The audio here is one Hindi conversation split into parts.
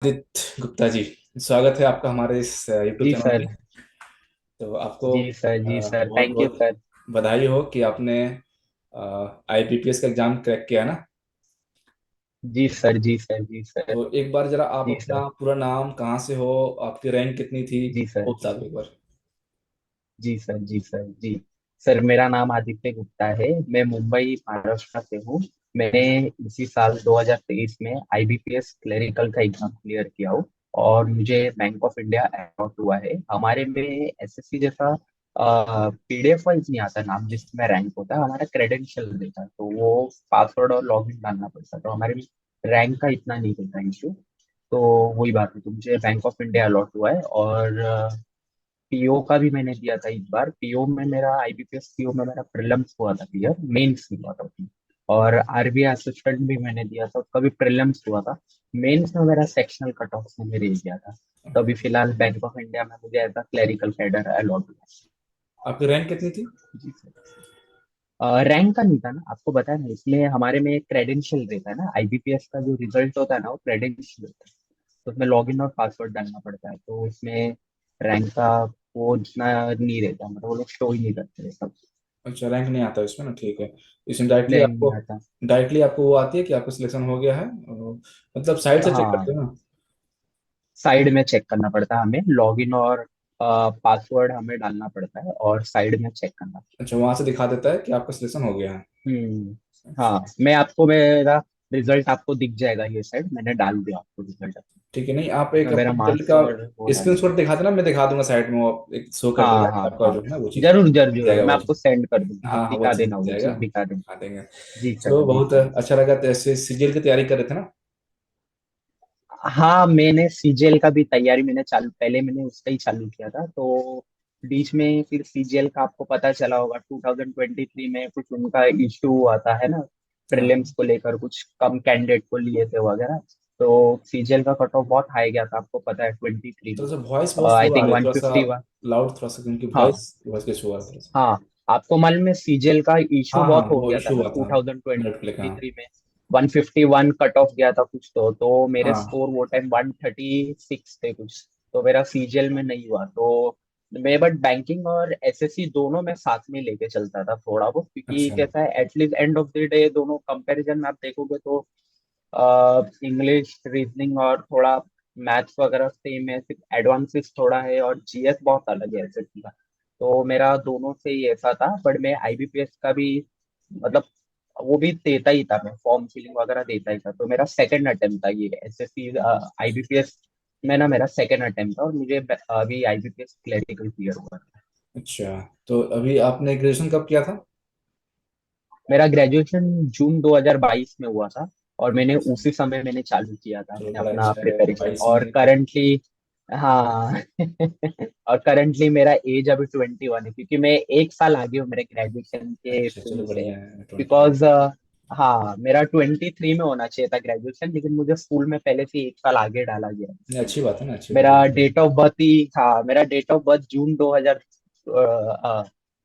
आदित्य गुप्ता जी, स्वागत है आपका हमारे इस यूट्यूब जी चैनल सर। पे। तो आपको जी सर। जी सर, बहुत थैंक यू बहुत सर। बधाई हो कि आपने आईबीपीएस का एग्जाम क्रैक किया ना। जी सर। जी सर। जी सर। तो एक बार जरा आप जी अपना सर। पूरा नाम, कहाँ से हो, आपकी रैंक कितनी थी, जी सर। वो बता दो एक बार। जी सर। जी सर। जी सर, मेरा नाम आदित्य गुप्ता है। मैं मुंबई महाराष्ट्र से हूँ। मैंने इसी साल 2023 में आईबीपीएस क्लरिकल का एग्जाम क्लियर किया हूँ और मुझे बैंक ऑफ इंडिया अलॉट हुआ है। हमारे में एसएससी जैसा पीडीएफ वाइज नहीं आता नाम जिसमें रैंक होता है, हमारा क्रेडेंशियल देता है, तो वो पासवर्ड और लॉगिन डालना पड़ता है, तो हमारे में रैंक का इतना नहीं रहता इशू। तो वही बात है, तो मुझे बैंक ऑफ इंडिया अलॉट हुआ है। और पीओ का भी मैंने दिया था इस बार। पीओ में मेरा आईबीपीएस पीओ में मेरा प्रीलिम्स हुआ था क्लियर, मेंस नहीं हुआ था उसमें। और आरबीआई असिस्टेंट भी मैंने दिया था, उसका भी प्रीलिम्स हुआ था। मेंस में मेरा सेक्शनल कट ऑफ से मेरे गया था। तो अभी फिलहाल बैंक ऑफ इंडिया में मुझे as a clerical cadre allot हुआ आपकी रैंक कितनी थी? है। जी सर। रैंक का नहीं था ना, आपको बताया ना, इसमें हमारे में क्रेडेंशियल रहता है ना, आईबीपीएस का जो रिजल्ट होता है ना वो क्रेडेंशियल होता है। तो उसमें लॉगिन और पासवर्ड डालना पड़ता है, तो उसमें रैंक का वो इतना नहीं रहता, मतलब वो लोग शो ही नहीं करते सब। अच्छा, रैंक नहीं आता इसमें ना, ठीक है। इसमें डायरेक्टली रैंक आपको नहीं आता। वो आती है कि आपका सिलेक्शन हो गया है, मतलब साइड से चेक करते हाँ, हो ना? साइड में चेक करना पड़ता है हमें, लॉगिन और पासवर्ड हमें डालना पड़ता है और साइड में चेक करना पड़ता अच्छा, वहां से दिखा देता है कि आपका सिलेक्शन हो गया है। है। अच्छा, हाँ, मैं आपको मेरा रिजल्ट आपको दिख जाएगा, ये साइड मैंने डाल दिया आपको रिजल्ट। ठीक है। नहीं, आप एक इसमें मेरा अपने रिजल्ट मार्क्स का और वो डाल स्क्रीनशॉट दिखा देना, मैं दिखा दूंगा साइड में, वो एक शो कर देगा हाँ कि हाँ आपका हाँ, जो है ना वो चीज जरूर जरूर दिख जरूर, जाएगा, मैं वो आपको चीज। सेंड कर दूंगा, आप हाँ हाँ, वो दिखा चीज देना, दिख वो जाएगा, चीज दिखा देना। दिखा देंगे। जी सर। चलो, जी बहुत सर। अच्छा लगा। तो ऐसे सीजीएल की तैयारी कर रहे थे ना? हाँ, मैंने सीजीएल का भी तैयारी मैंने चालू, पहले मैंने उसका ही चालू किया था, तो बीच में फिर सीजीएल का आपको पता चला होगा 2023 में कुछ उनका इशू हुआ था है ना, हाँ, प्रीलिम्स को लेकर कुछ कम कैंडिडेट को लिए थे वगैरह। तो सीजीएल का कट ऑफ बहुत हाई गया था, आपको पता है 23 में। थोड़ा सा वॉइस बहुत आई स्लो आ थिंक रही है, वन थोड़ा सा फिफ्टी आप वन लाउड, थोड़ा सा, क्योंकि हाँ वॉइस वॉइस के शो आ रहा है थोड़ा सा। हाँ, आपको मालूम है सीजीएल का इशू हाँ हाँ, बहुत हो वो गया था इशू ना हुआ था नेट क्लिक, हाँ। 2023 में। 151 कट ऑफ गया था कुछ, तो मेरे हाँ, स्कोर वो टाइम 136 थे कुछ। तो मेरा सीजीएल में नहीं हुआ, तो मैं बट बैंकिंग और एसएससी दोनों में साथ में लेके चलता था थोड़ा बहुत, क्योंकि अच्छा कैसा है at least end of the day दोनों कंपैरिजन में आप देखोगे तो इंग्लिश रीजनिंग और थोड़ा मैथ्स वगैरह सेम है, सिर्फ एडवांसेस थोड़ा है और जीएस बहुत अलग है एसएससी का। तो मेरा दोनों से ही ऐसा था, बट मैं आईबीपीएस का भी मतलब वो भी देता ही था, मैं फॉर्म फिलिंग वगैरह देता ही था। तो मेरा सेकंड अटेम्प्ट था ये एसएससी आईबीपीएस में ना, मेरा सेकंड अटेम्प्ट था और मुझे अभी आईबीपीएस क्लरिकल क्लियर हुआ था। अच्छा। तो अभी आपने ग्रेजुएशन कब किया था? मेरा ग्रेजुएशन जून 2022 में हुआ था और मैंने उसी समय मैंने चालू किया था, चलो, मैंने बड़ा अपना अच्छा है, प्रिपरेशन। 22 और में तो। करंटली हाँ और करंटली मेरा एज अभी 21 है, क्योंकि मैं एक साल आगे हूँ मेरे ग्रेजुएशन के अच्छा, इसमें चलो से। बढ़िया है, 21। बिकॉज हाँ, मेरा 23 में होना चाहिए था ग्रेजुएशन, लेकिन मुझे स्कूल में पहले से एक साल आगे डाला गया। नहीं, अच्छी बात है ना, अच्छी मेरा बात है। डेट ऑफ बर्थ ही, हाँ मेरा डेट ऑफ बर्थ जून 2000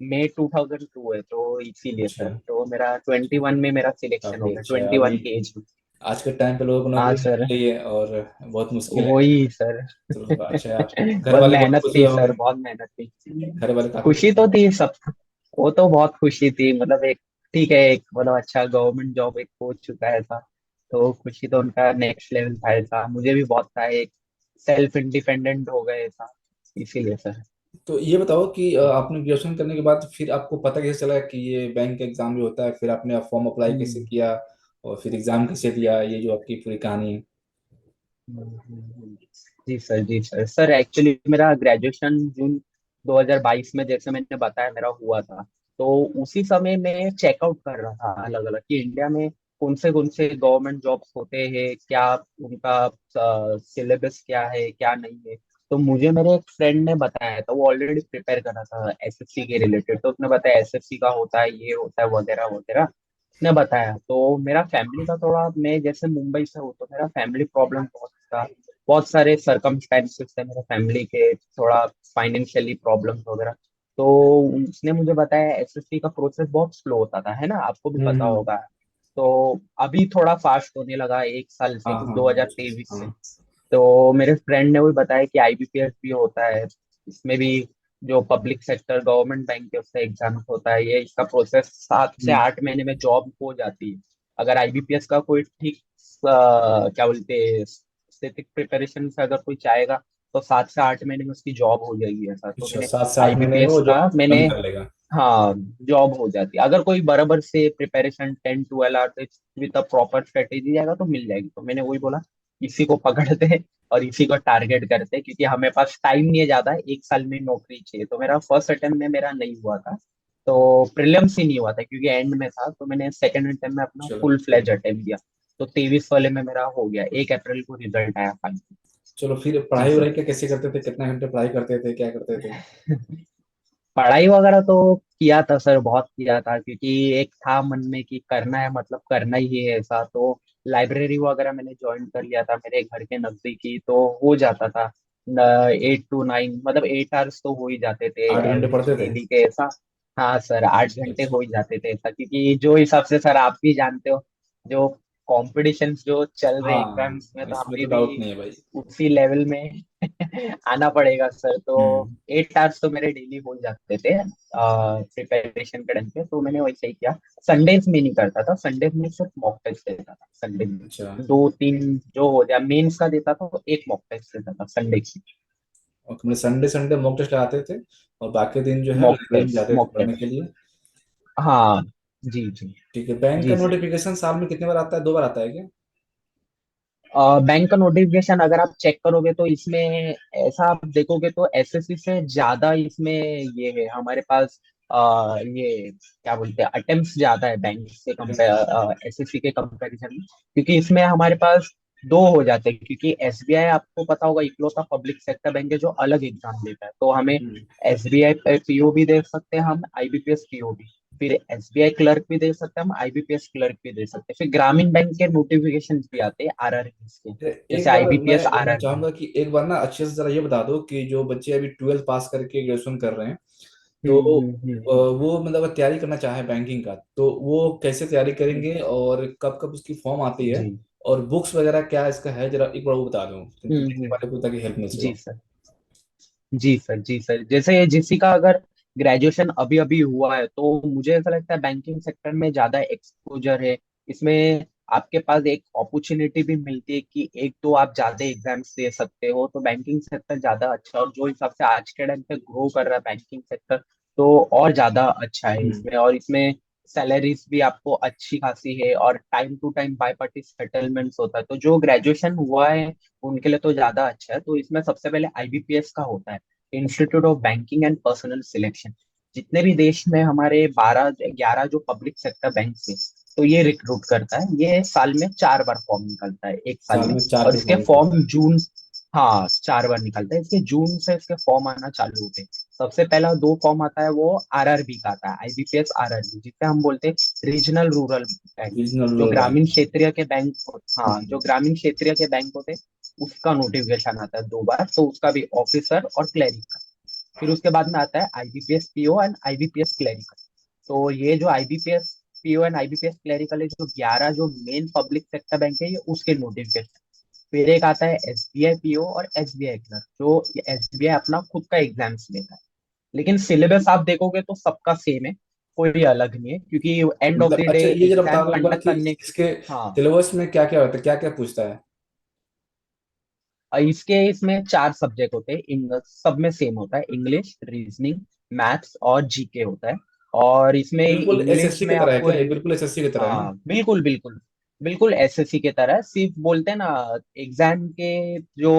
मई 2002 है, तो इसीलिए अच्छा, सर, तो मेरा 21 में मेरा सिलेक्शन हो काफी गया, अच्छा है। 21 अभी की एज में। आज के टाइम पे लोगों को हाँ नौकरी नहीं सर, मिल रही है, और बहुत मुश्किल है। वही सर। तो अच्छा है, आप घर बहुत वाले बहुत मेहनत खुश हुए थी सर, होंगे। बहुत मेहनत थी। घर वाले काफी खुशी खुश तो हुए। थी सब, वो तो बहुत खुशी थी, मतलब एक ठीक है, एक मतलब अच्छा गवर्नमेंट जॉब एक हो चुका है ऐसा, तो खुशी तो उनका नेक्स्ट लेवल था ऐसा, मुझे भी बहुत था, एक सेल्फ इंडिपेंडेंट हो गए ऐसा, इसीलिए सर। तो ये बताओ कि आपने ग्रेजुएशन करने के बाद फिर आपको पता कैसे चला कि ये बैंक एग्जाम भी होता है, फिर आपने फॉर्म अप्लाई कैसे हम्म किया, और फिर एग्जाम कैसे दिया, ये जो आपकी पूरी कहानी है। जी सर। जी सर। सर एक्चुअली मेरा ग्रेजुएशन जून 2022 में, जैसे मैंने बताया, मेरा हुआ था। तो उसी समय मैं चेकआउट कर रहा था अलग अलग कि इंडिया में कौन से गवर्नमेंट जॉब्स होते हैं, क्या उनका सिलेबस क्या है क्या नहीं है। तो मुझे मेरे एक फ्रेंड ने बताया था, वो ऑलरेडी प्रिपेयर कर रहा था एसएससी के रिलेटेड, तो उसने बताया एसएससी का होता है, ये होता है वगैरह वगैरह, उसने बताया। तो मेरा फैमिली का थोड़ा, मैं जैसे मुंबई से हूँ तो मेरा फैमिली प्रॉब्लम बहुत था, बहुत सारे सरकमस्टेंसेस थे मेरे फैमिली के, थोड़ा फाइनेंशियली प्रॉब्लम्स वगैरह। तो उसने मुझे बताया एसएससी का प्रोसेस बहुत स्लो होता था, है ना, आपको भी पता हम्म। होगा। तो अभी थोड़ा फास्ट होने लगा एक साल से, हाँ कुछ हाँ हाँ, 2023 से। हाँ। तो मेरे फ्रेंड ने भी बताया कि आईबीपीएस भी होता है, इसमें भी जो पब्लिक सेक्टर गवर्नमेंट बैंक के उससे एग्जाम होता है, ये इसका प्रोसेस 7 से 8 महीने में जॉब हो जाती है। अगर आईबीपीएस का कोई ठीक क्या बोलते हैं स्टेटिक प्रिपरेशन से अगर कोई चाहेगा तो 7 से 8 महीने में उसकी जॉब हो जाएगी। ऐसा तो अच्छा, मैंने 7 से 8 महीने में आईबीपीएस वो का जॉब मैंने ज्वाइन कर लेगा। हाँ जॉब हो जाती है। अगर कोई बराबर से preparation 10-12 hours with a proper strategy जाएगा तो मिल जाएगी। तो मैंने वही बोला इसी को पकड़ते हैं और इसी को टारगेट करते हैं, क्योंकि हमें पास टाइम नहीं है ज्यादा, 1 साल में नौकरी चाहिए। तो मेरा फर्स्ट अटेम्प्ट में मेरा नहीं हुआ था, तो प्रीलिम्स ही नहीं हुआ था क्योंकि एंड में था। तो मैंने सेकंड अटेम्प्ट में अपना चलो फुल फिर। फ्लेज अटेम्प्ट दिया। तो 23 वाले में मेरा हो गया, 1 अप्रैल को रिजल्ट आया फाइनल। चलो फिर, जी पढ़ाई सर। वढ़ाई क्या कैसे करते थे, कितने घंटे पढ़ाई करते थे, क्या करते थे? पढ़ाई वगैरह तो किया था सर, बहुत किया था, क्योंकि एक था मन में कि करना है, मतलब करना ही है ऐसा। तो लाइब्रेरी वगैरह मैंने ज्वाइन कर लिया था मेरे घर के नजदीकी, तो हो जाता था 8 to 9, मतलब 8 आवर्स तो हो ही जाते थे 8 घंटे एवरेज पढ़ते थे? डेली के ऐसा। हाँ सर, 8 घंटे अच्छा। हो ही जाते थे ऐसा, क्योंकि जो हिसाब से सर आप भी जानते हो जो कॉम्पिटिशन जो चल रहे हाँ, एग्जाम्स में, तो इसमें तो हमें भी डाउट नहीं है भाई। उसी लेवल में आना पड़ेगा सर। तो हम्म। 8 आवर्स तो मेरे डेली हो जाते थे प्रिपरेशन के टाइम पे। तो मैंने वैसे ही किया। संडेज में नहीं करता था, संडेज में सिर्फ मॉक टेस्ट देता था संडे में। अच्छा। 2-3 जो हो जाए मेंस का देता था, तो एक मॉक टेस्ट देता था संडे की। और तुमने संडे संडे मॉक टेस्ट लगाते थे, और बाकी दिन जो है मॉक लाइब्रेरी में टेस्ट, जाते थे मॉक पढ़ने के टेस्ट। लिए? हाँ जी जी। ठीक है। बैंक का जी सर। नोटिफिकेशन साल में कितने बार आता है, 2 बार आता है क्या? बैंक का नोटिफिकेशन अगर आप चेक करोगे तो इसमें ऐसा आप देखोगे तो एसएससी से ज्यादा इसमें ये है हमारे पास। ये क्या बोलते हैं अटेम्प्ट ज्यादा है बैंक से Attempts? कंपेयर एसएससी के कंपैरिजन में, क्योंकि इसमें हमारे पास दो हो जाते हैं। क्योंकि एसबीआई आपको पता होगा इकलौता पब्लिक सेक्टर बैंक है जो अलग एग्जाम लेता है, तो हमें हम्म। एसबीआई पीओ भी दे सकते हैं, हम आईबीपीएस पीओ भी, फिर एसबीआई क्लर्क भी दे सकते हैं हम, आईबीपीएस क्लर्क भी दे सकते हैं, फिर ग्रामीण बैंक के नोटिफिकेशन भी आते हैं आरआर के, एक जैसे बार आईबीपीएस मैं आरआरबी। चाहूंगा कि एक बार ना अच्छे से जरा ये बता दो कि जो बच्चे अभी 12th पास करके ग्रेजुएशन कर रहे हैं, तो वो मतलब अगर तैयारी करना चाहे बैंकिंग का, तो वो कैसे तैयारी हम्म, करेंगे और कब कब उसकी फॉर्म आती है, जी। और बुक्स वगैरह क्या इसका है, जरा एक बार वो बता दो क्योंकि देखने हम्म। वाले को ताकि हेल्प मिल जी सके। सर। जी सर। जी सर, जैसे जिसी का अगर ग्रेजुएशन अभी अभी हुआ है तो मुझे ऐसा लगता है बैंकिंग सेक्टर में ज्यादा एक्सपोजर है। इसमें आपके पास एक अपॉर्चुनिटी भी मिलती है कि एक तो आप ज्यादा एग्जाम्स दे सकते हो, तो बैंकिंग सेक्टर ज्यादा अच्छा, और जो हिसाब से आज के टाइम पे ग्रो कर रहा है बैंकिंग सेक्टर, तो और ज्यादा अच्छा है हम्म। इसमें। और इसमें सैलरीज भी आपको अच्छी खासी है, और time to time by party settlements होता है, तो जो ग्रेजुएशन हुआ है उनके लिए तो ज्यादा अच्छा है। तो इसमें सबसे पहले आईबीपीएस का होता है, institute of banking and personal selection. जितने भी देश में हमारे 12-11 जो पब्लिक सेक्टर बैंक है, तो ये रिक्रूट करता है। ये साल में 4 बार फॉर्म निकलता है, एक साल साल में। में 4 और पे इसके फॉर्म निकलता फॉर्म है? जून, हाँ 4 बार निकलता है, इसके जून से इसके फॉर्म आना चालू होते हैं। सबसे पहला 2 फॉर्म आता है वो आरआरबी का आता है, आईबीपीएस आरआरबी, जिसे हम बोलते हैं रीजनल रूरल बैंक। रीजनल जो रूरल बैंक। ग्रामीण क्षेत्रीय के बैंक, हाँ जो हम्म। ग्रामीण क्षेत्रीय के बैंक होते हैं उसका नोटिफिकेशन आता है 2 बार, तो उसका भी ऑफिसर और क्लरिकल। फिर उसके बाद में आता है IBPS PO and IBPS clerical. तो ये जो IBPS PO and IBPS clerical है, जो 11 जो मेन पब्लिक सेक्टर बैंक है, ये उसके नोटिफिकेशन। फिर एक आता है एसबीआई पीओ और एसबीआई क्लर्क, जो एसबीआई अपना खुद का एग्जाम्स लेता है। लेकिन सिलेबस आप देखोगे तो सबका सेम है, कोई अलग नहीं है, क्योंकि एंड ऑफ मतलब द डे अच्छा, ये जरा बता एग्जाम दो एक बार कंडक्ट कि करने। इसके हाँ, सिलेबस में क्या क्या होता है, क्या क्या पूछता है? और इसमें 4 सब्जेक्ट होते हैं, सब में सेम होता है, इंग्लिश, रीजनिंग, मैथ्स और जीके होता है। और इसमें बिल्कुल इंग्लिश एसएससी की में तरह है आपको क्या, ये बिल्कुल एसएससी की तरह है ना? हाँ बिल्कुल बिल्कुल, बिल्कुल एसएससी के तरह है। सिर्फ बोलते हैं ना एग्जाम के जो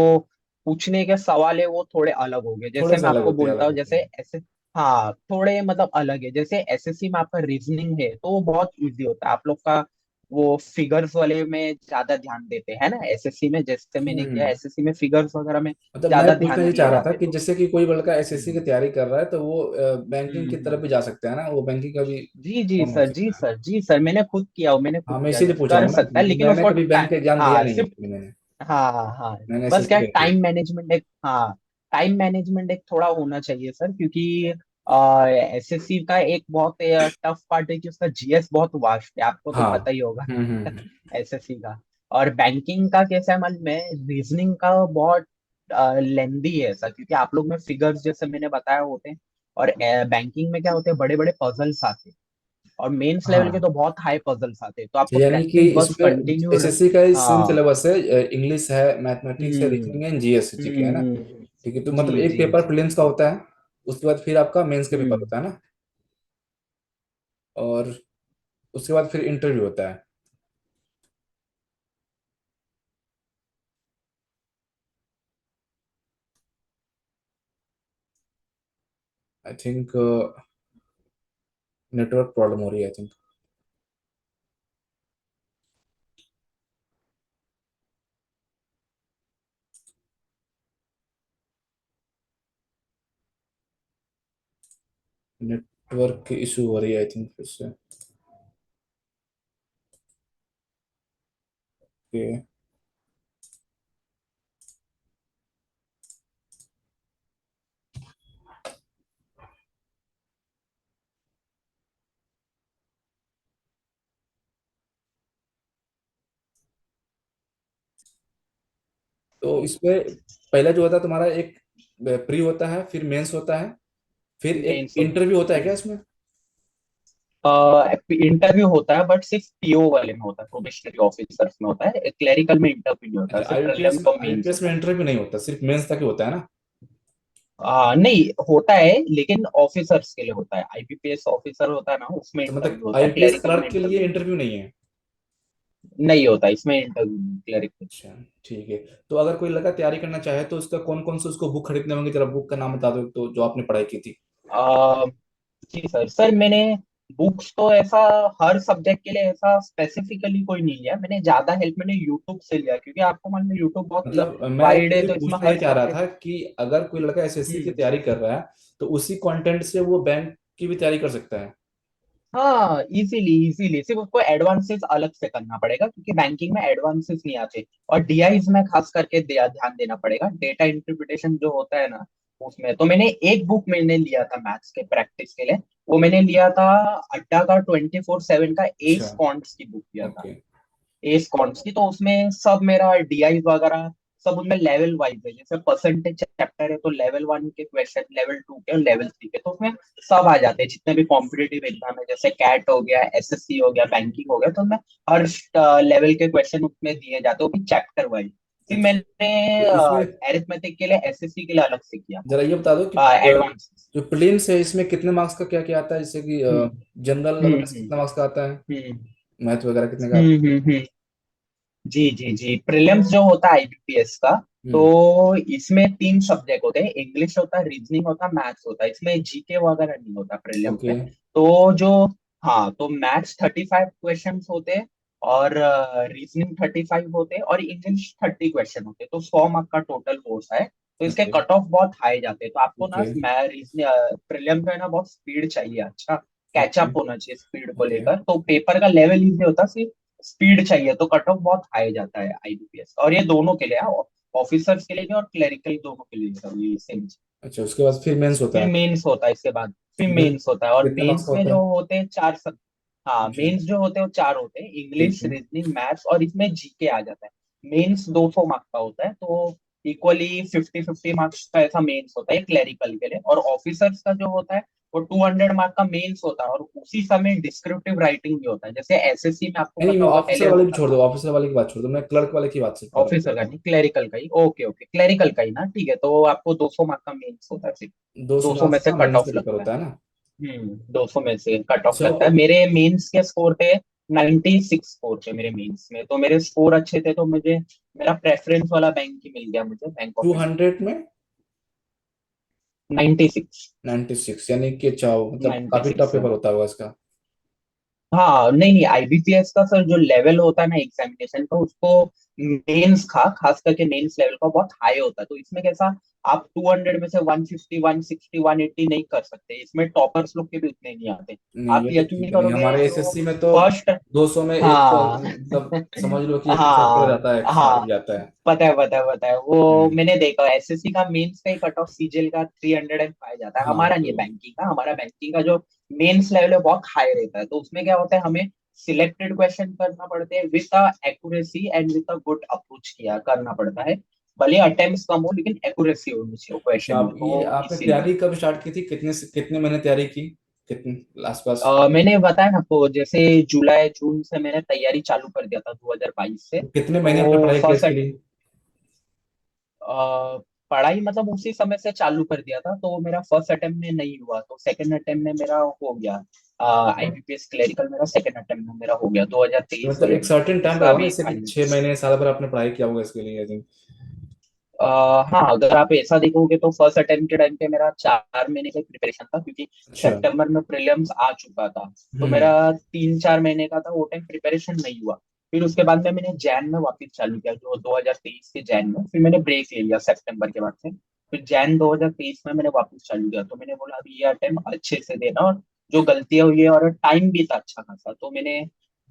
पूछने के सवाल है वो थोड़े अलग हो गए। थोड़े जैसे से मैं अलग आपको होते हैं, बोलता अलग हूँ, होते जैसे हैं। ऐसे हाँ थोड़े मतलब अलग है। जैसे एसएससी में आपका रीजनिंग है तो वो बहुत इजी होता है, आप लोग का वो फिगर्स वाले में ज्यादा ध्यान देते हैं ना एसएससी में, जैसे मैंने किया हम्म। एसएससी में फिगर्स वगैरह में मतलब मैं ज्यादा पूछना ध्यान ये दिया चाह रहा था जाते कि तो। जैसे कि कोई लड़का एसएससी की हम्म तैयारी कर रहा है, तो वो बैंकिंग की तरफ हम्म। भी जा सकता है ना, वो बैंकिंग का भी जी जी फॉर्म भर सर, जी सकता है? सर, जी सर, मैंने खुद किया हो, मैंने खुद हाँ, मैं किया, इसीलिए पूछ रहा कर हूँ ना, सकता है, लेकिन मैंने उसको कभी बैंक का एग्जाम दिया हाँ नहीं है, सिर्फ एक्चुअली मैंने हाँ हाँ, मैंने बस एसएससी क्या का किया। टाइम मैनेजमेंट एक, हाँ टाइम मैनेजमेंट एक थोड़ा होना चाहिए सर, क्योंकि एसएससी का एक बहुत टफ पार्ट है कि उसका जीएस बहुत वास्ट है, आपको तो हाँ। पता ही होगा हम्म। एसएससी का। और बैंकिंग का कैसा है मालूम है, रीजनिंग का बहुत लेंदी है ऐसा, क्योंकि आप लोग में फिगर्स जैसे मैंने बताया होते हैं, और बैंकिंग में क्या होते हैं, बड़े बड़े पजल्स आते हैं, और मेंस लेवल के हाँ, तो बहुत हाई पजल्स आते हैं, तो तो आपको यानी कि प्रैक्टिस बस इसमें कंटिन्यू। एसएससी का सेम हाँ। सिलेबस है, इंग्लिश है, मैथमेटिक्स है, हम्म रीजनिंग है, जीएस है, जीके है ना। ठीक है, तो जी मतलब एक जी पेपर जी। प्रीलिम्स का होता है, उसके बाद फिर आपका मेंस का पेपर हम्म होता है ना, और उसके बाद फिर इंटरव्यू होता है। आई थिंक नेटवर्क प्रॉब्लम हो रही है, आई थिंक। नेटवर्क की इशू हो रही है, आई थिंक, फिर से। ओके। तो इसमें पहला जो होता है तुम्हारा, एक प्री होता है, फिर मेंस होता है, फिर एक मेंस होता इंटरव्यू होता है क्या है। इसमें? इंटरव्यू होता है, बट सिर्फ पीओ वाले में होता है, प्रोबेशनरी ऑफिसर्स में होता है, क्लेरिकल में इंटरव्यू नहीं होता, अच्छा, सिर्फ आईबीपीएस प्रीलिम्स में और मेंस आईबीपीएस में होता है। इंटरव्यू नहीं होता, सिर्फ मेंस तक ही होता है ना? नहीं होता है, लेकिन ऑफिसर्स के लिए होता है, आईपीपीएस ऑफिसर होता है ना, उसमें तो मतलब इंटरव्यू होता है, आईबीपीएस क्लेरिकल में क्लर्क के लिए इंटरव्यू इंटरव्यू नहीं है? नहीं होता, इसमें इंटरव्यू नहीं, क्लेरिकल। अच्छा, ठीक है। तो अगर कोई लड़का तैयारी करना चाहे तो उसका कौन कौन से उसको बुक खरीदने होंगे, जरा बुक का नाम बता दो तो, जो आपने पढ़ाई की थी। आ, जी सर, मैंने बुक्स तो ऐसा हर सब्जेक्ट के लिए ऐसा स्पेसिफिकली कोई नहीं लिया, मैंने ज्यादा हेल्प मैंने यूट्यूब से लिया, क्योंकि आपको मालूम है यूट्यूब बहुत मतलब मैं वाइड है, एक्चुअली तो इसमें पूछना ये हर चाह रहा सब्जेक्ट। था कि अगर कोई लड़का एसएससी की हम्म तैयारी कर रहा है तो उसी कंटेंट से वो बैंक की भी तैयारी कर सकता है? हाँ, इजीली इजीली, सिर्फ उसको एडवांसेस अलग से करना पड़ेगा, क्योंकि बैंकिंग में एडवांसेस नहीं आते, और डीआईज में खास करके ध्यान देना पड़ेगा, डेटा इंटरप्रिटेशन जो होता है ना, उसमें तो मैंने एक बुक मैंने लिया था मैथ्स के प्रैक्टिस के लिए, वो मैंने लिया था अड्डा का 24/7 का अच्छा। एस कॉन्ट्स की बुक लिया था, ओके। एस कॉन्ट्स की, तो उसमें सब मेरा डीआई वगैरह सब उनमें लेवल वाइज है, जैसे परसेंटेज चैप्टर है तो लेवल 1 के क्वेश्चन, लेवल 2 के और लेवल 3 के, तो उसमें सब आ जाते हैं, जितने भी कॉम्पिटेटिव एग्जाम है, जैसे कैट हो गया, एसएससी हो गया, बैंकिंग हो गया, तो उसमें हर लेवल के क्वेश्चन उसमें दिए जाते हैं, वो भी चैप्टर वाइज। फिर अच्छा, मैंने तो इसमें एरिथमेटिक के लिए, एसएससी के लिए अलग से किया जरा ये बता दो कि था एडवांस। जो प्रीलिम्स है इसमें कितने मार्क्स का क्या क्या आता है, जैसे कि हम्म जनरल हम्म अवेयरनेस कितना मार्क्स का आता है, हम्म मैथ वगैरह कितने का आता हम्म। जी जी जी, प्रीलिम्स जो होता है आईबीपीएस का, है? तो इसमें तीन सब्जेक्ट होते हैं, इंग्लिश होता है, रीजनिंग होता है, मैथ्स होता है, इसमें जीके वगैरह नहीं होता प्रीलिम्स ओके। में। तो जो, हाँ, तो मैथ्स 35 क्वेश्चन होते हैं, और रीजनिंग 35 होते हैं, और इंग्लिश 30 क्वेश्चन होते हैं, तो 100 मार्क का टोटल कोर्स है, तो इसके ओके। कट ऑफ बहुत हाई जाते हैं, तो आपको ना ओके। मैं प्रीलिम्स में ना बहुत स्पीड चाहिए, अच्छा ओके। कैचअप होना चाहिए स्पीड को ओके। लेकर, तो पेपर का लेवल इजी होता है, स्पीड चाहिए, तो कट ऑफ बहुत हाई जाता है आईबीपीएस, और ये दोनों के लिए है, ऑफिसर्स के लिए भी और क्लरिकल दोनों के लिए सब ये सेम। अच्छा, उसके बाद फिर मेंस होता फिर है? मेंस होता है इसके बाद, फिर मेंस मेंस होता है, और कितने मार्क्स मेंस का में होता जो है? होते हैं चार सब। हाँ, अच्छा। मेंस जो होते हैं वो चार होते हैं, ठीक इंग्लिश, है। रीजनिंग, मैथ्स, और इसमें जीके आ जाता है। मेंस 200 मार्क का होता है, तो इक्वली 50-50 मार्क्स का ऐसा मेंस होता है क्लरिकल के लिए, और ऑफिसर्स का जो होता है वो 200 मार्क का मेंस होता है, और उसी समय डिस्क्रिप्टिव राइटिंग भी होता है, जैसे एसएससी में आपको नहीं, पता मैं होगा ऑफिसर पहले वाले भी होता छोड़ दो, था। ऑफिसर वाले की बात छोड़ दो, मैं क्लर्क वाले की बात सिर्फ कर रहा ऑफिसर का नहीं, क्लरिकल का ही, ओके ओके, क्लरिकल का ही ना, ठीक है, तो आपको 200 मार्क का मेंस होता है, फिर हूँ। 200 200 में मार्क्स से का कट मेंस ऑफ का पेपर लगता है। होता है ना? 200 में से कट ऑफ सौ लगता है, मेरे मेंस के स्कोर थे 96 स्कोर थे मेरे मेंस में, तो मेरे स्कोर अच्छे थे, तो मुझे मेरा प्रेफरेंस वाला बैंक ही मिल गया मुझे, Bank of to India. Hundred में 96। 96, यानी कि चाहो मतलब नाइन्टी काफी टफ सिक्स पेपर होता होगा इसका। हाँ, नहीं नहीं, आईबीपीएस का सर जो लेवल होता है ना एग्जामिनेशन का, उसको मेंस का, खास करके मेंस लेवल का बहुत हाई होता है, तो इसमें कैसा, आप 200 में से 150, 160, 180 नहीं कर सकते, इसमें टॉपर्स लोग के भी उतने नहीं आते। नहीं, आप ये तो यकीन ठीक नहीं है। नहीं, करोगे हमारे जो एसएससी में तो फर्स्ट। 200 में एक हाँ मतलब समझ लो कि एक क्वेश्चन पड़ हाँ जाता है, एक मार्क हाँ, जाता है। पता है वो हम्म। मैंने देखा, एसएससी का मेंस का ही कट ऑफ सीजीएल का 305 जाता है, हाँ, हमारा नहीं तो है बैंकिंग का, हमारा बैंकिंग का जो मेंस लेवल है बहुत हाई रहता है, तो उसमें क्या होता है, हमें सिलेक्टेड क्वेश्चन करना पड़ते हैं with a accuracy and with a good approach किया करना पड़ता है। भले अटेम्प्ट्स कम हो लेकिन एक्यूरेसी होनी चाहिए अच्छा, क्वेश्चन में, आप ये तो आपने इसीलिए। तैयारी कब स्टार्ट की थी, कितने महीने तैयारी की, कितने आसपास? मैंने बताया ना आपको, जैसे जुलाई जून से मैंने तैयारी चालू कर दिया था 2022 से। कितने महीने आपने तो पढ़ाई किया फर्स्ट इसके लिए? पढ़ाई मतलब उसी समय से चालू कर दिया था, तो मेरा फर्स्ट अटेम्प्ट में नहीं हुआ तो सेकंड अटेम्प्ट में मेरा हो गया। आईबीपीएस क्लरिकल मेरा सेकंड अटेम्प्ट में मेरा हो गया 2023 मतलब में। एक सर्टेन टाइम इसका लगा ना, भी जैसे कि फाइनल। 6 महीने साल भर आपने पढ़ाई किया होगा इसके लिए, आई थिंक। हाँ, अगर आप ऐसा देखोगे तो फर्स्ट अटेम्प्ट के टाइम पे मेरा 4 महीने का प्रिपरेशन था, क्योंकि अच्छा। सितंबर में प्रीलिम्स आ चुका था। तो मेरा हम्म। 3-4 महीने का था, वो टाइम प्रिपरेशन नहीं हुआ। फिर उसके बाद में मैंने जैन में वापस चालू किया, जो 2023 के जैन में। फिर मैंने ब्रेक ले लिया सितंबर के बाद से। फिर जैन 2023 में मैंने वापस चालू किया, तो मैंने बोला अभी ये अटेम्प्ट अच्छे से देना, और जो गलतियां हुई है, और टाइम भी था अच्छा खासा, तो मैंने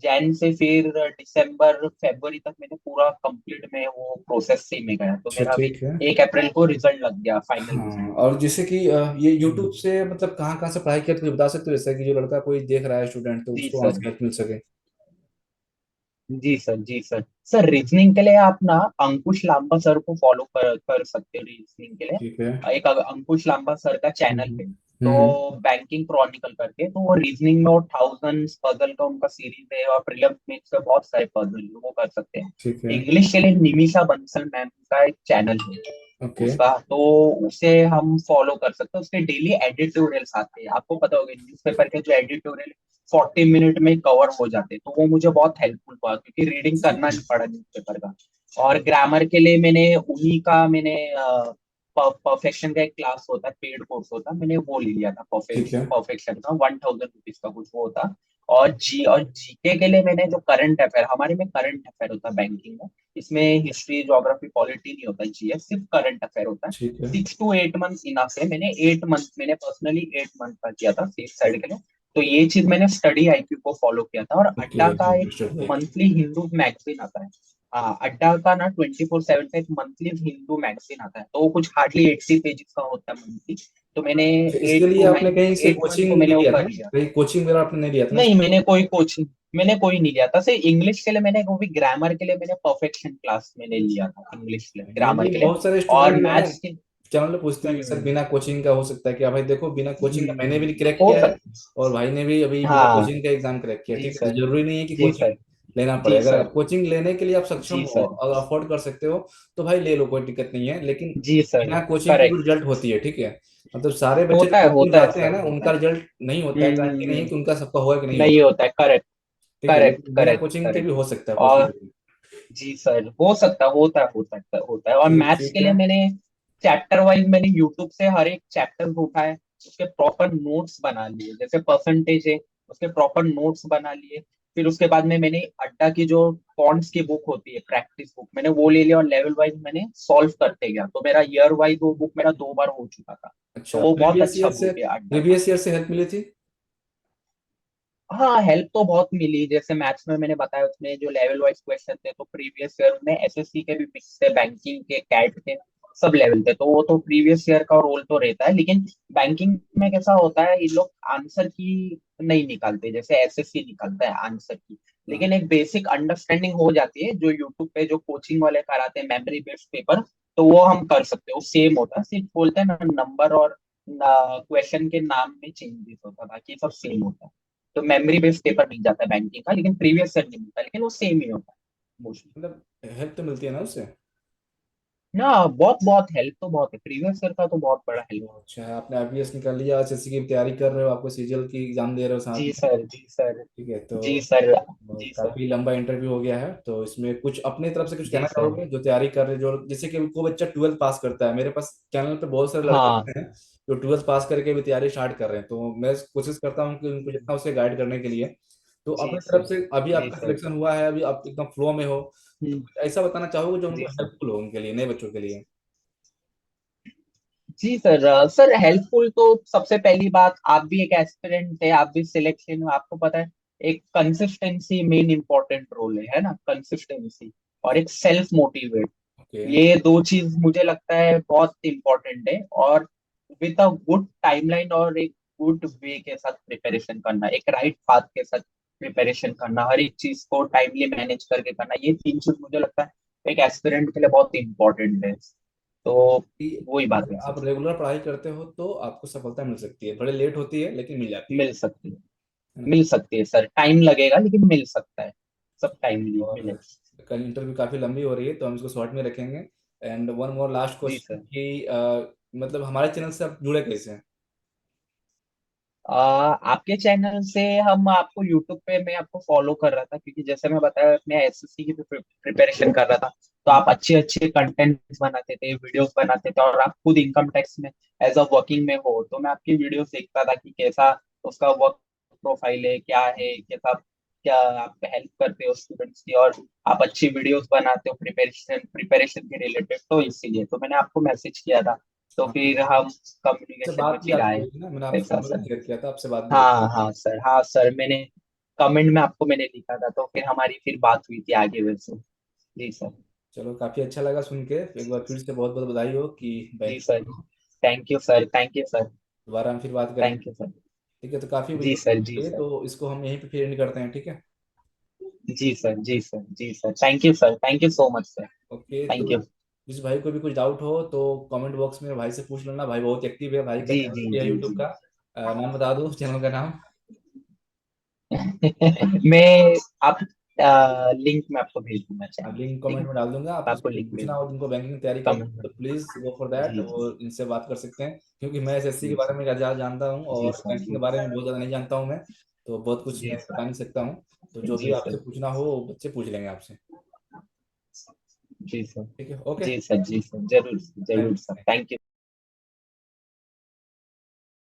जैन से फिर दिसंबर फरवरी तक मैंने पूरा कंप्लीट में वो प्रोसेस से में गया, तो अच्छा, मेरा अभी ठीक है। 1 अप्रैल को रिजल्ट लग गया, फाइनल हाँ, रिजल्ट। और जैसे कि ये यूट्यूब हम्म। से मतलब कहाँ कहाँ से पढ़ाई किया, तो कुछ बता सकते हो, जैसे कि जो लड़का कोई देख रहा है स्टूडेंट, तो जी उसको वहां सर। से हेल्प मिल सके। जी सर। जी सर। सर रीजनिंग के लिए आप ना अंकुश लांबा सर को फॉलो कर सकते हो रीजनिंग के लिए। ठीक है। अंकुश लांबा सर का चैनल हम्म। है, तो हम्म। बैंकिंग क्रॉनिकल करके, तो वो रीजनिंग में वो थाउजेंड्स पजल का उनका सीरीज है, और प्रीलिम्स में से बहुत सारे पजल वो कर सकते हैं। ठीक है। इंग्लिश के लिए निमिषा बंसल मैम का एक चैनल है ओके। उसका, तो उसे हम फॉलो कर सकते हैं। उसके डेली एडिटोरियल्स आते हैं, आपको पता होगा न्यूज़पेपर के जो एडिटोरियल 40 मिनट में कवर हो जाते हैं, तो वो मुझे बहुत हेल्पफुल हुआ, क्योंकि रीडिंग ठीक करना है। नहीं पड़ा न्यूज़पेपर का। और ग्रामर के लिए मैंने उन्हीं का मैंने परफेक्शन का एक क्लास होता है, पेड कोर्स होता है, मैंने वो ले लिया था ठीक है। परफेक्शन का, 1000 रुपीज का कुछ वो होता। और जीके के लिए मैंने जो करंट अफेयर, हमारे में करंट अफेयर होता है बैंकिंग में, इसमें हिस्ट्री ज्योग्राफी पॉलिटी नहीं होता, जीएस सिर्फ करंट अफेयर होता है। ठीक है। 6 to 8 मंथ इनफ है। मैंने 8 मंथ, मैंने पर्सनली 8 मंथ का किया था सेफ साइड के लिए। तो ये चीज मैंने स्टडी आईक्यू को फॉलो किया था। और ओके, अड्डा का एक अंडरस्टूड, ठीक है। मंथली हिंदू मैगजीन आता है। हाँ, अड्डा का ना 24/7 का एक मंथली हिंदू मैगजीन आता है, तो वो कुछ हार्डली 80 पेजेस का होता है मंथली। तो मैंने तो इसके एट लिए टू आपने नाइन कहीं से 8 मंथ को कोचिंग मैंने नहीं वो लिया था कर ना, लिया। कहीं कोचिंग वगैरह आपने नहीं लिया था ना नहीं, इसके मैंने लिए? कोई कोचिंग, मैंने कोई नहीं लिया था। सिर्फ इंग्लिश के लिए मैंने, वो भी ग्रामर के लिए मैंने परफेक्शन क्लास मैंने लिया था, इंग्लिश के लिए, नहीं ग्रामर नहीं, के लिए। बहुत सारे और स्टूडेंट जो है ना मैथ्स के। चैनल पे पूछते हैं कि सर बिना कोचिंग का हो सकता है क्या? भाई देखो, बिना कोचिंग का मैंने भी क्रैक हो किया है, सकता। और भाई ने भी अभी बिना हाँ। कोचिंग का एग्जाम क्रैक किया, जी ठीक है? तो सर। जरूरी नहीं है कि जी कोचिंग सर। लेना पड़े। जी अगर सर। आप कोचिंग लेने के लिए आप सक्षम जी हो सर। और अफोर्ड कर सकते हो, तो भाई ले लो, कोई दिक्कत नहीं है, लेकिन जी सर। बिना कोचिंग के भी करेक्ट। रिजल्ट होती है, ठीक है? मतलब सारे बच्चे जो कोचिंग होता है जाते हैं सर, ना, होता उनका है। रिजल्ट नहीं होता है, गारंटी नहीं है हम्म। कि उनका सबका होगा कि नहीं नहीं होगा, होता है, करेक्ट। ठीक है? करेक्ट लेकिन बिना करेक्ट कोचिंग के भी करेक्ट। हो सकता है, और पॉसिबिलिटी। जी सर, हो सकता है, होता है। और ठीक मैथ्स के ठीक लिए है। मैंने चैप्टर वाइज मैंने यूट्यूब से हर एक चैप्टर को उठाए, उसके प्रॉपर नोट्स बना लिए, जैसे परसेंटेज है उसके प्रॉपर नोट्स बना लिए। फिर उसके बाद में मैंने अड्डा की जो पॉन्ड्स की बुक होती है, प्रैक्टिस बुक, मैंने वो ले लिया, और लेवल वाइज मैंने सॉल्व करते गया, तो मेरा ईयर वाइज वो बुक मेरा 2 बार हो चुका था। तो अच्छा, वो बहुत प्रीवियस अच्छा ईयर से बुक है अड्डा का। प्रीवियस ईयर से हेल्प मिली थी? हाँ, हेल्प तो बहुत मिली। जैसे मैथ्स में मैंने बताया, उसमें जो लेवल वाइज क्वेश्चन थे, तो प्रीवियस ईयर में एसएससी के भी मिक्स थे, बैंकिंग के, कैट के, सब लेवल थे, तो वो तो प्रीवियस ईयर का रोल तो रहता है। लेकिन बैंकिंग में कैसा होता है, ये लोग आंसर की नहीं निकालते जैसे एसएससी निकालता है आंसर की। हाँ। लेकिन एक बेसिक अंडरस्टैंडिंग हो जाती है, जो यूट्यूब पे जो कोचिंग वाले कराते हैं मेमोरी बेस्ड पेपर, तो वो हम कर सकते हैं, वो सेम होता है, सिर्फ बोलते हैं ना नंबर और क्वेश्चन के नाम में चेंजेस होता है, बाकी सब सेम होता है। तो मेमोरी बेस्ड पेपर मिल जाता है बैंकिंग का, लेकिन प्रीवियस ईयर नहीं मिलता, लेकिन वो सेम ही होता है मोस्टली। मतलब हेल्प तो मिलती है ना उससे? ना, बहुत बहुत हेल्प तो बहुत है, प्रीवियस ईयर का तो बहुत बड़ा हेल्प। तो अच्छा है, आपने आईपीएस निकाल लिया, एसएससी की तैयारी कर रहे हो, आपको सीजीएल की एग्जाम दे रहे हो साथ जी में, सर। जी सर। ठीक है? तो जी सर। जी सर। काफी लंबा इंटरव्यू हो गया है, तो इसमें कुछ अपने तरफ से कुछ जी कहना सर। चाहोगे जो तैयारी कर रहे, जो जैसे कि कोई बच्चा 12th पास करता है, मेरे पास चैनल पे बहुत सारे लड़के हाँ। होते हैं जो 12th पास करके भी तैयारी स्टार्ट कर रहे हैं, तो मैं कोशिश करता हूँ कि उनको जितना उसे गाइड करने के लिए। तो जी अपनी सर। तरफ से अभी जी आपका सर। सिलेक्शन हुआ है, अभी आप एकदम फ्लो में हो, तो हम्म। कुछ ऐसा बताना चाहोगे जो उनको जी सर। हेल्पफुल हो, उनके लिए, नए बच्चों के लिए? जी सर। सर हेल्पफुल तो सबसे पहली बात, आप भी एक एस्पिरेंट है, आप भी सिलेक्शन हो, आपको पता है एक कंसिस्टेंसी मेन इंपॉर्टेंट रोल है ना, कंसिस्टेंसी, और एक सेल्फ मोटिवेट, ओके। ये दो चीज मुझे लगता है बहुत इंपॉर्टेंट है। और विद अ गुड टाइमलाइन और एक गुड वे के साथ प्रिपरेशन करना, एक राइट पाथ के साथ प्रिपरेशन करना, हर एक चीज को टाइमली मैनेज करके करना, ये तीन चीज मुझे लगता है एक एस्पिरेंट के लिए बहुत इंपॉर्टेंट है। तो कि वही बात अगर है सर। आप रेगुलर पढ़ाई करते हो तो आपको सफलता मिल सकती है, थोड़ी लेट होती है लेकिन मिल जाती मिल सकती है, है ना। मिल सकती है सर, टाइम लगेगा लेकिन मिल सकता है, सब टाइमली और मिलेगा। कल इंटरव्यू काफी लंबी हो रही है तो हम इसको शॉर्ट में रखेंगे। एंड वन मोर लास्ट जी क्वेश्चन सर। कि मतलब हमारे चैनल से आप जुड़े कैसे हैं? आपके चैनल से हम आपको यूट्यूब पे मैं आपको फॉलो कर रहा था, क्योंकि जैसे मैं बताया मैं एसएससी की प्रिपरेशन कर रहा था, तो आप अच्छे अच्छे कंटेंट बनाते थे, वीडियोस बनाते थे, और आप खुद इनकम टैक्स में एज अ वर्किंग में हो, तो मैं आपकी वीडियोस देखता था कि कैसा उसका वर्क प्रोफाइल है, क्या है, कैसा क्या आप हेल्प करते हो स्टूडेंट्स की, और आप अच्छी वीडियोस बनाते हो प्रिपरेशन प्रिपरेशन के रिलेटेड, तो इसीलिए तो मैंने आपको मैसेज किया था। तो हाँ, फिर हम आपसे कम्युनिकेशन में बात भी फिर आपकी आए। हुई थी ना, मैंने आपसे ऐसा नंबर भी सर। शेयर किया था, आपसे बात भी हुई। हाँ हाँ सर, हाँ सर, मैंने कमेंट में आपको मैंने लिखा था, तो फिर हमारी फिर बात हुई थी आगे वैसे। जी सर। चलो काफी अच्छा लगा सुन के, एक बार फिर से बहुत बहुत बधाई हो कि जी बैंक। Sir. Thank you sir, thank you sir. दोबारा हम फिर बात करेंगे। Thank you sir. ठीक है, तो काफी जी वीडियो सर, जी है सर। तो इसको हम यहीं पे फिर एंड करते हैं, ठीक है। जी सर, जी सर, जी sir, thank you sir, thank you so much sir. Okay, तो थैंक यू। जिस भाई को भी कुछ डाउट हो तो कमेंट बॉक्स में भाई से पूछ लेना, भाई बहुत एक्टिव है, भाई का जी चैनल जी भी है जी यूट्यूब जी। का। नाम बता दो चैनल का नाम। मैं आप लिंक में आपको भेज दूंगा आप चैनल, लिंक ठीक कमेंट है, में डाल दूंगा, आप मैं आपको उसको लिंक भेज पूछना हो दूंगा जिनको बैंकिंग की तैयारी करनी कमेंट में। है तो प्लीज गो फॉर दैट, जी वो इनसे बात कर सकते हैं, क्योंकि मैं एसएससी के जी बारे सर, में ज़्यादा जानता हूँ जी और सर, बैंकिंग जी के बारे में सर, बहुत ज़्यादा नहीं जानता हूँ मैं। तो बहुत कुछ जी मैं सर, बता नहीं सकता हूँ। तो जो भी जी आपसे सर, पूछना हो वो बच्चे पूछ लेंगे आपसे। जी सर, ठीक है, ओके। जी सर, जी सर, जरूर थैंक जरूर सर, यू। Thank you.